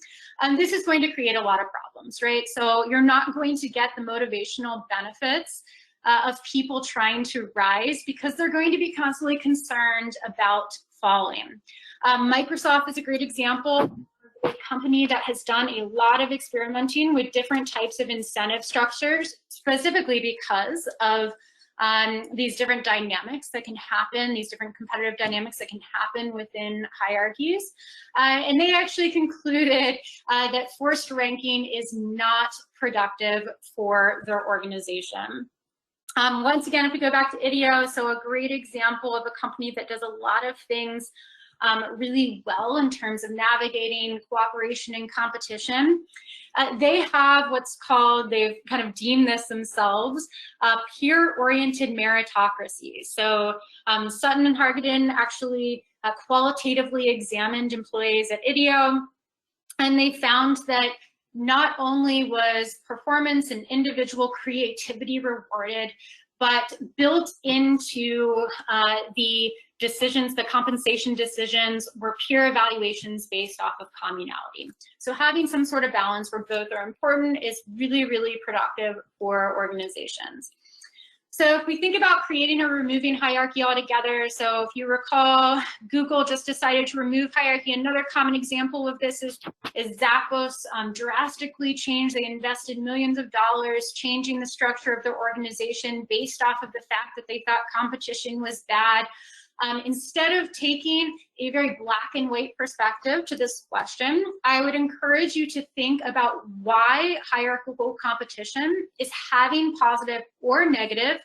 this is going to create a lot of problems, right? So you're not going to get the motivational benefits of people trying to rise because they're going to be constantly concerned about falling. Microsoft is a great example of a company that has done a lot of experimenting with different types of incentive structures, specifically because of these different dynamics that can happen, these different competitive dynamics that can happen within hierarchies. And they actually concluded that forced ranking is not productive for their organization. Once again, if we go back to IDEO, so a great example of a company that does a lot of things really well in terms of navigating cooperation and competition. They have what's called, they've kind of deemed this themselves, peer-oriented meritocracy. So Sutton and Hargadon actually qualitatively examined employees at IDEO, and they found that not only was performance and individual creativity rewarded, but built into the decisions, the compensation decisions, were peer evaluations based off of communality. So having some sort of balance where both are important is really, really productive for organizations. So if we think about creating or removing hierarchy altogether, so if you recall, Google just decided to remove hierarchy. Another common example of this is Zappos drastically changed. They invested millions of dollars changing the structure of their organization based off of the fact that they thought competition was bad. Instead of taking a very black and white perspective to this question, I would encourage you to think about why hierarchical competition is having positive or negative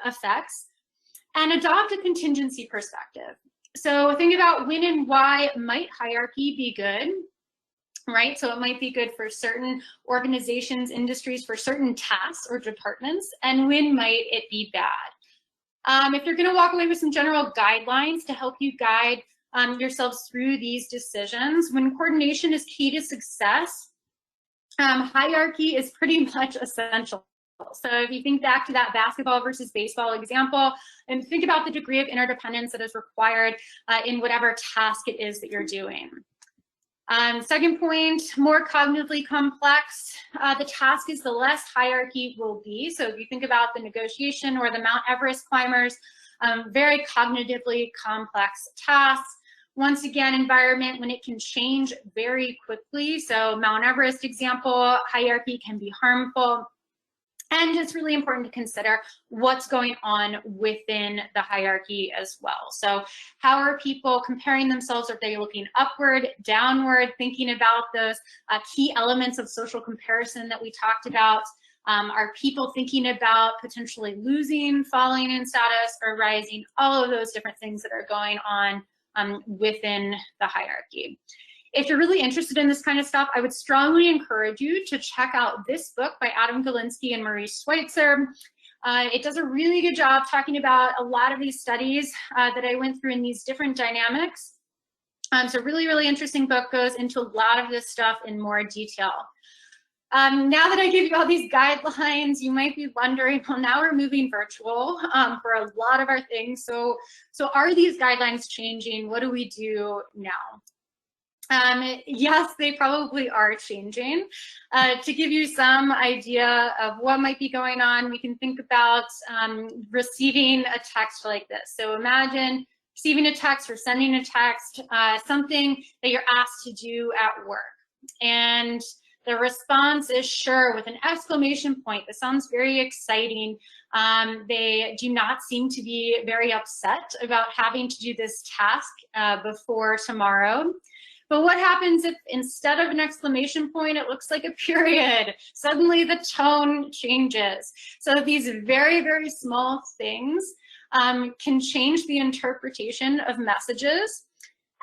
effects, and adopt a contingency perspective. So think about when and why might hierarchy be good, right? So it might be good for certain organizations, industries, for certain tasks or departments, and when might it be bad? If you're going to walk away with some general guidelines to help you guide yourselves through these decisions, when coordination is key to success, hierarchy is pretty much essential. So if you think back to that basketball versus baseball example, and think about the degree of interdependence that is required in whatever task it is that you're doing. Second point, more cognitively complex the task is, the less hierarchy will be. So if you think about the negotiation or the Mount Everest climbers, very cognitively complex tasks. Once again, environment when it can change very quickly. So Mount Everest example, hierarchy can be harmful. And it's really important to consider what's going on within the hierarchy as well. So how are people comparing themselves? Are they looking upward, downward, thinking about those key elements of social comparison that we talked about? Are people thinking about potentially losing, falling in status, or rising? All of those different things that are going on within the hierarchy. If you're really interested in this kind of stuff, I would strongly encourage you to check out this book by Adam Galinsky and Maurice Schweitzer. It does a really good job talking about a lot of these studies that I went through in these different dynamics. So really, really interesting book, goes into a lot of this stuff in more detail. Now that I give you all these guidelines, you might be wondering, well, now we're moving virtual for a lot of our things. So are these guidelines changing? What do we do now? Yes, they probably are changing. To give you some idea of what might be going on, we can think about receiving a text like this. So imagine receiving a text or sending a text, something that you're asked to do at work. And the response is sure with an exclamation point. This sounds very exciting. They do not seem to be very upset about having to do this task before tomorrow. But what happens if instead of an exclamation point, it looks like a period? Suddenly the tone changes. So these very, very small things can change the interpretation of messages.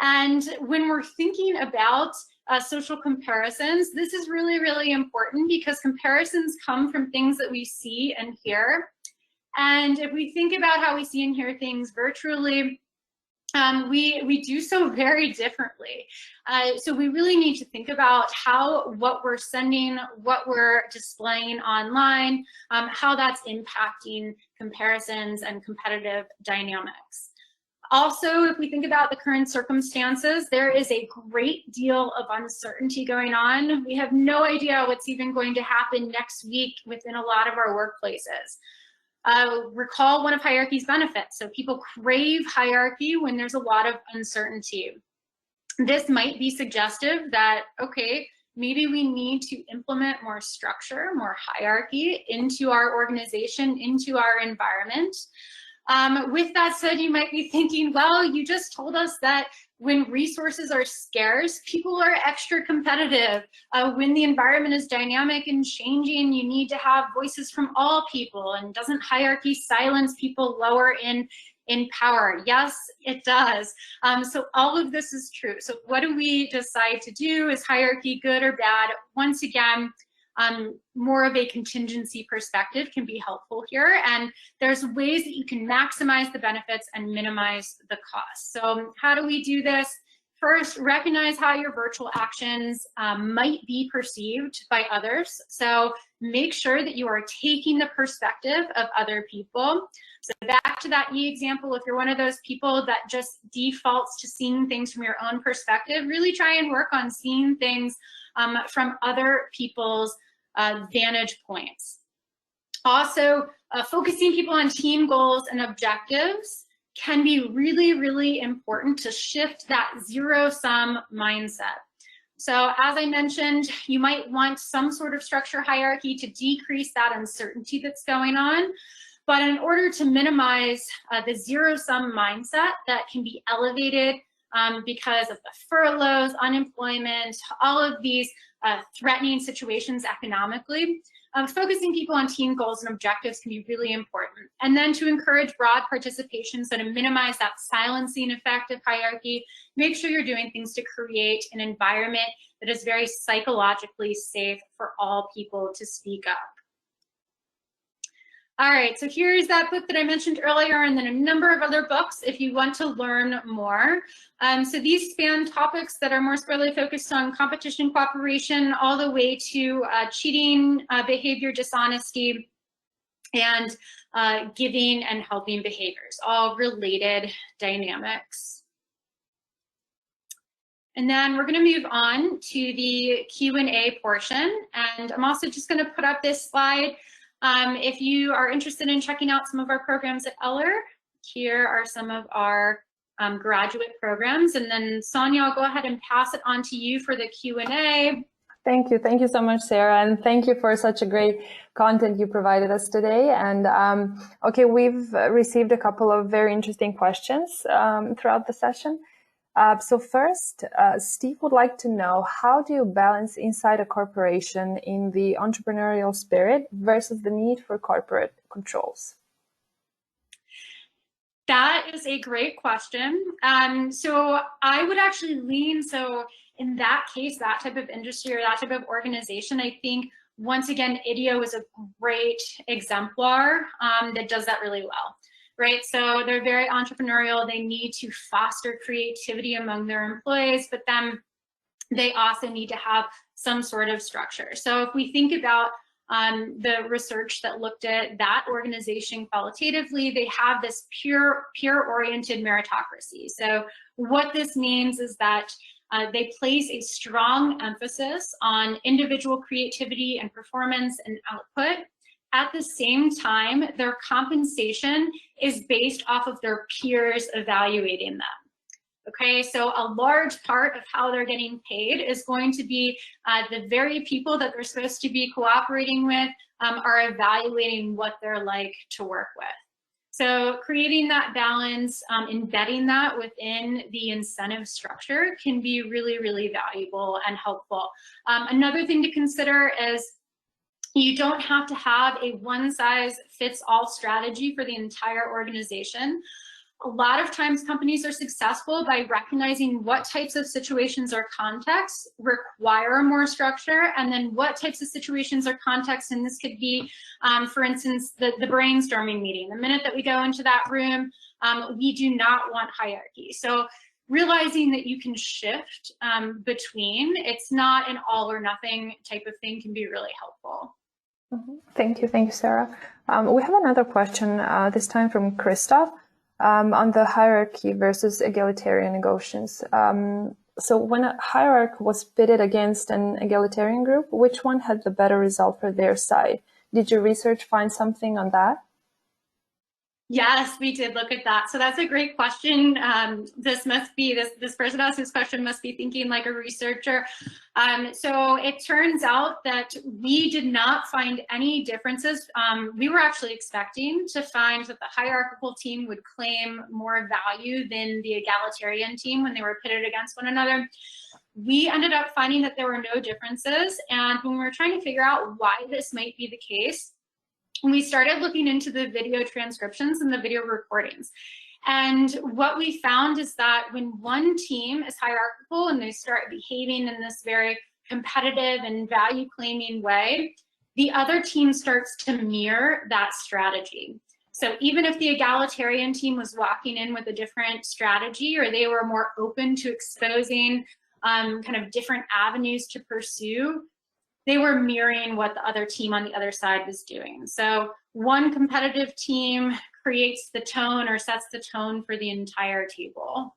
And when we're thinking about social comparisons, this is really, really important because comparisons come from things that we see and hear. And if we think about how we see and hear things virtually, we do so very differently. So we really need to think about what we're sending, what we're displaying online, how that's impacting comparisons and competitive dynamics. Also, if we think about the current circumstances, there is a great deal of uncertainty going on. We have no idea what's even going to happen next week within a lot of our workplaces. Recall one of hierarchy's benefits. So people crave hierarchy when there's a lot of uncertainty. This might be suggestive that, okay, maybe we need to implement more structure, more hierarchy into our organization, into our environment. With that said, you might be thinking, well, you just told us that when resources are scarce, people are extra competitive. When the environment is dynamic and changing, you need to have voices from all people. And doesn't hierarchy silence people lower in power? Yes, it does. So all of this is true. So what do we decide to do? Is hierarchy good or bad? Once again, more of a contingency perspective can be helpful here, and there's ways that you can maximize the benefits and minimize the costs. So how do we do this? First, recognize how your virtual actions might be perceived by others. So make sure that you are taking the perspective of other people. So back to that example, if you're one of those people that just defaults to seeing things from your own perspective, really try and work on seeing things from other people's vantage points. Also, focusing people on team goals and objectives can be really, really important to shift that zero-sum mindset. So as I mentioned, you might want some sort of structure hierarchy to decrease that uncertainty that's going on. But in order to minimize the zero-sum mindset that can be elevated because of the furloughs, unemployment, all of these threatening situations economically, focusing people on team goals and objectives can be really important. And then to encourage broad participation, so to minimize that silencing effect of hierarchy, make sure you're doing things to create an environment that is very psychologically safe for all people to speak up. All right, so here's that book that I mentioned earlier, and then a number of other books if you want to learn more. So these span topics that are more squarely focused on competition cooperation, all the way to cheating behavior, dishonesty, and giving and helping behaviors, all related dynamics. And then we're going to move on to the Q&A portion, and I'm also just going to put up this slide. If you are interested in checking out some of our programs at Eller, here are some of our graduate programs. And then Sonia, I'll go ahead and pass it on to you for the Q&A. Thank you so much, Sarah, and thank you for such a great content you provided us today. And okay, we've received a couple of very interesting questions throughout the session. So first, Steve would like to know, how do you balance inside a corporation in the entrepreneurial spirit versus the need for corporate controls? That is a great question. So I would actually lean, so in that case, that type of industry or that type of organization, I think, once again, IDEO is a great exemplar that does that really well, right? So they're very entrepreneurial. They need to foster creativity among their employees, but then they also need to have some sort of structure. So if we think about the research that looked at that organization qualitatively, they have this peer-oriented meritocracy. So what this means is that they place a strong emphasis on individual creativity and performance and output. At the same time, their compensation is based off of their peers evaluating them. Okay, so a large part of how they're getting paid is going to be the very people that they're supposed to be cooperating with are evaluating what they're like to work with. So creating that balance, embedding that within the incentive structure can be really, really valuable and helpful. Another thing to consider is you don't have to have a one-size-fits-all strategy for the entire organization. A lot of times companies are successful by recognizing what types of situations or contexts require more structure, and then what types of situations or contexts, and this could be, for instance, the brainstorming meeting. The minute that we go into that room, we do not want hierarchy. So realizing that you can shift between, it's not an all or nothing type of thing, can be really helpful. Thank you, Sarah. We have another question, this time from Christoph. On the hierarchy versus egalitarian negotiations. So when a hierarchy was pitted against an egalitarian group, which one had the better result for their side? Did your research find something on that? Yes, we did look at that. So that's a great question. This person asked this question must be thinking like a researcher. So it turns out that we did not find any differences. We were actually expecting to find that the hierarchical team would claim more value than the egalitarian team when they were pitted against one another. We ended up finding that there were no differences. And when we were trying to figure out why this might be the case, we started looking into the video transcriptions and the video recordings. And what we found is that when one team is hierarchical and they start behaving in this very competitive and value claiming way, the other team starts to mirror that strategy. So even if the egalitarian team was walking in with a different strategy, or they were more open to exposing kind of different avenues to pursue, they were mirroring what the other team on the other side was doing. So one competitive team creates the tone or sets the tone for the entire table.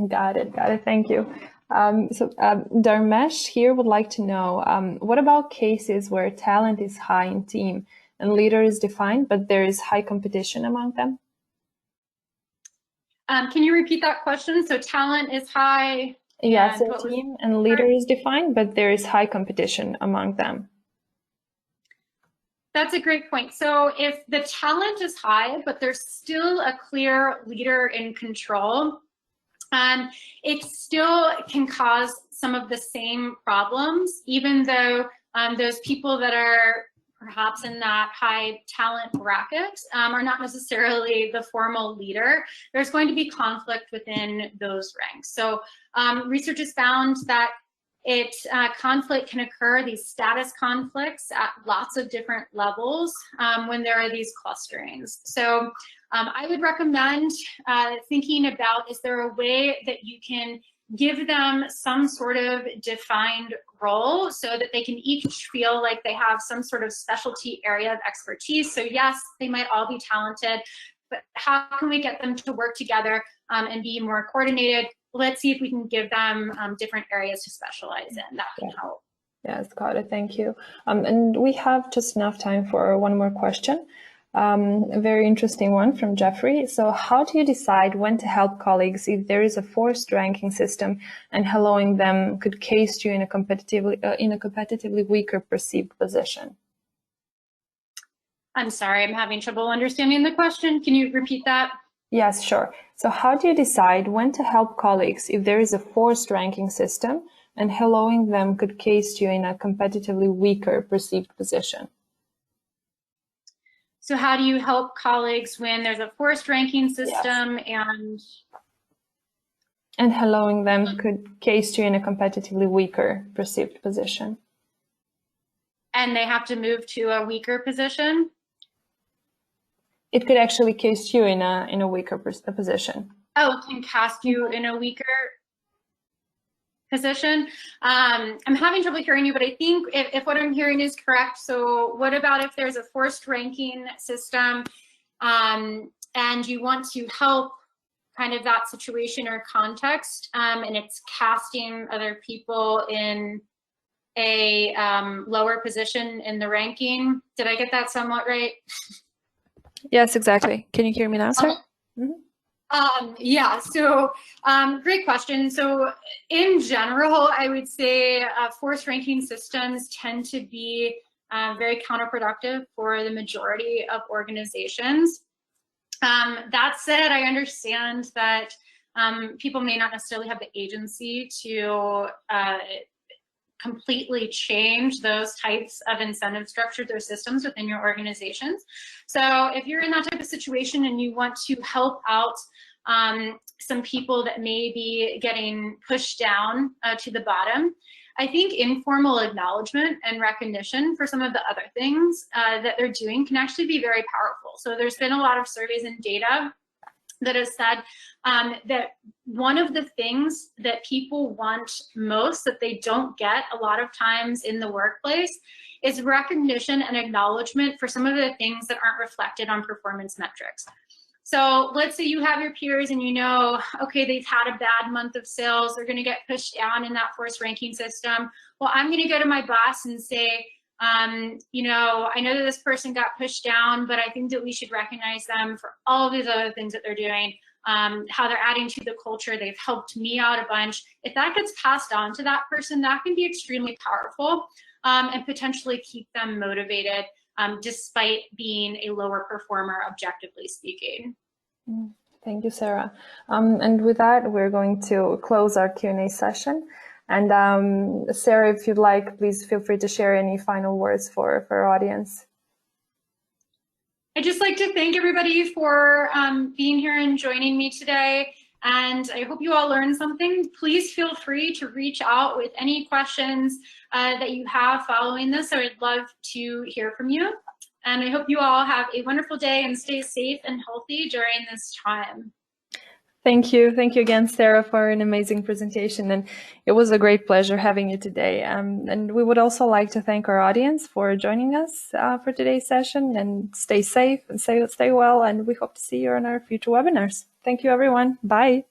Got it. Thank you. Dharmesh here would like to know, what about cases where talent is high in team and leader is defined, but there is high competition among them? Can you repeat that question? So talent is high. Yes, a team and leader is defined, but there is high competition among them. That's a great point. So if the talent is high, but there's still a clear leader in control, it still can cause some of the same problems, even though those people that are perhaps in that high talent bracket are not necessarily the formal leader. There's going to be conflict within those ranks. So research has found that conflict can occur, these status conflicts at lots of different levels when there are these clusterings. So I would recommend thinking about, is there a way that you can give them some sort of defined role so that they can each feel like they have some sort of specialty area of expertise. So yes, they might all be talented, but how can we get them to work together and be more coordinated? Let's see if we can give them different areas to specialize in. That can help. Yes, got it. Thank you. And we have just enough time for one more question. A very interesting one from Jeffrey. So how do you decide when to help colleagues if there is a forced ranking system and helloing them could case you in a competitively weaker perceived position? I'm sorry, I'm having trouble understanding the question. Can you repeat that? Yes, sure. So how do you decide when to help colleagues if there is a forced ranking system and helloing them could case you in a competitively weaker perceived position? So how do you help colleagues when there's a forced ranking system and allowing them could case you in a competitively weaker perceived position? And they have to move to a weaker position? It could actually case you in a weaker position. Oh, it can cast you in a weaker position. I'm having trouble hearing you, but I think if what I'm hearing is correct, so what about if there's a forced ranking system and you want to help kind of that situation or context, and it's casting other people in a lower position in the ranking? Did I get that somewhat right? Yes, exactly. Can you hear me now, sir? Yeah, so great question. So in general, I would say forced ranking systems tend to be very counterproductive for the majority of organizations. That said, I understand that people may not necessarily have the agency to completely change those types of incentive structures or systems within your organizations. So if you're in that type of situation and you want to help out some people that may be getting pushed down to the bottom, I think informal acknowledgement and recognition for some of the other things that they're doing can actually be very powerful. So there's been a lot of surveys and data that has said that one of the things that people want most that they don't get a lot of times in the workplace is recognition and acknowledgement for some of the things that aren't reflected on performance metrics. So let's say you have your peers and you know, okay, they've had a bad month of sales, they're gonna get pushed down in that forced ranking system. Well, I'm gonna go to my boss and say, you know, I know that this person got pushed down, but I think that we should recognize them for all of these other things that they're doing, how they're adding to the culture, they've helped me out a bunch. If that gets passed on to that person, that can be extremely powerful and potentially keep them motivated despite being a lower performer, objectively speaking. Thank you, Sarah. And with that, we're going to close our Q&A session. And Sarah, if you'd like, please feel free to share any final words for our audience. I'd just like to thank everybody for being here and joining me today. And I hope you all learned something. Please feel free to reach out with any questions that you have following this. I would love to hear from you. And I hope you all have a wonderful day and stay safe and healthy during this time. Thank you. Thank you again, Sarah, for an amazing presentation. And it was a great pleasure having you today. And we would also like to thank our audience for joining us for today's session. And stay safe and stay well. And we hope to see you on our future webinars. Thank you, everyone. Bye.